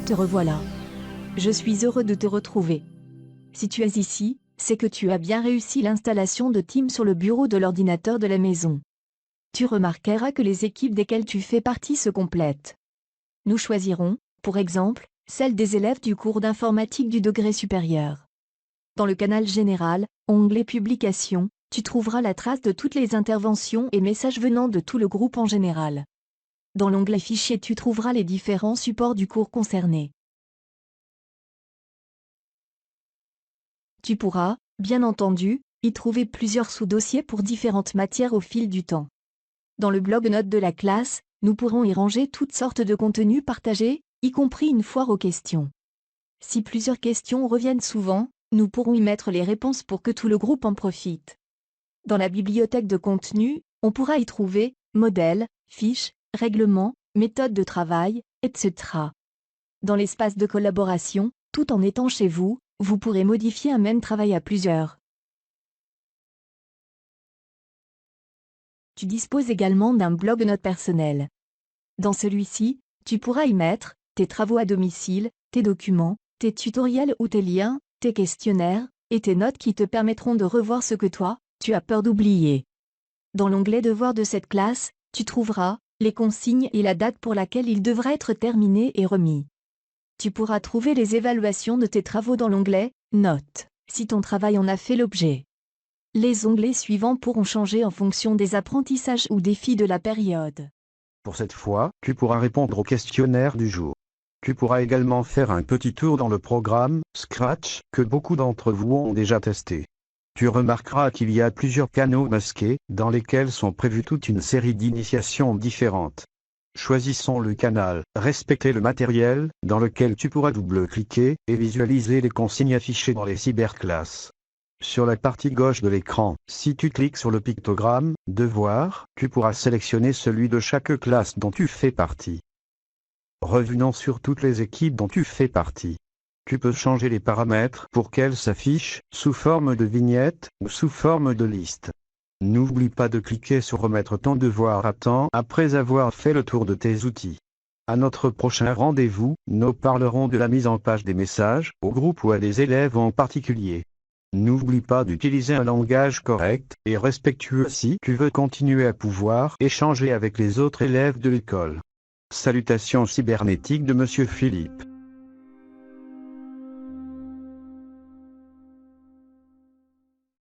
Te revoilà. Je suis heureux de te retrouver. Si tu es ici, c'est que tu as bien réussi l'installation de Teams sur le bureau de l'ordinateur de la maison. Tu remarqueras que les équipes desquelles tu fais partie se complètent. Nous choisirons, pour exemple, celle des élèves du cours d'informatique du degré supérieur. Dans le canal général, onglet Publications, tu trouveras la trace de toutes les interventions et messages venant de tout le groupe en général. Dans l'onglet Fichiers, tu trouveras les différents supports du cours concerné. Tu pourras, bien entendu, y trouver plusieurs sous-dossiers pour différentes matières au fil du temps. Dans le bloc notes de la classe, nous pourrons y ranger toutes sortes de contenus partagés, y compris une foire aux questions. Si plusieurs questions reviennent souvent, nous pourrons y mettre les réponses pour que tout le groupe en profite. Dans la bibliothèque de contenu, on pourra y trouver modèles, fiches, règlements, méthodes de travail, etc. Dans l'espace de collaboration, tout en étant chez vous, vous pourrez modifier un même travail à plusieurs. Tu disposes également d'un bloc-notes personnel. Dans celui-ci, tu pourras y mettre tes travaux à domicile, tes documents, tes tutoriels ou tes liens, tes questionnaires, et tes notes qui te permettront de revoir ce que toi, tu as peur d'oublier. Dans l'onglet Devoirs de cette classe, tu trouveras les consignes et la date pour laquelle il devra être terminé et remis. Tu pourras trouver les évaluations de tes travaux dans l'onglet Notes, si ton travail en a fait l'objet. Les onglets suivants pourront changer en fonction des apprentissages ou défis de la période. Pour cette fois, tu pourras répondre au questionnaire du jour. Tu pourras également faire un petit tour dans le programme Scratch que beaucoup d'entre vous ont déjà testé. Tu remarqueras qu'il y a plusieurs canaux masqués, dans lesquels sont prévues toute une série d'initiations différentes. Choisissons le canal « Respecter le matériel » dans lequel tu pourras double-cliquer et visualiser les consignes affichées dans les cyberclasses. Sur la partie gauche de l'écran, si tu cliques sur le pictogramme « Devoir », tu pourras sélectionner celui de chaque classe dont tu fais partie. Revenons sur toutes les équipes dont tu fais partie. Tu peux changer les paramètres pour qu'elles s'affichent sous forme de vignette ou sous forme de liste. N'oublie pas de cliquer sur Remettre ton devoir à temps après avoir fait le tour de tes outils. À notre prochain rendez-vous, nous parlerons de la mise en page des messages, au groupe ou à des élèves en particulier. N'oublie pas d'utiliser un langage correct et respectueux si tu veux continuer à pouvoir échanger avec les autres élèves de l'école. Salutations cybernétiques de Monsieur Philippe.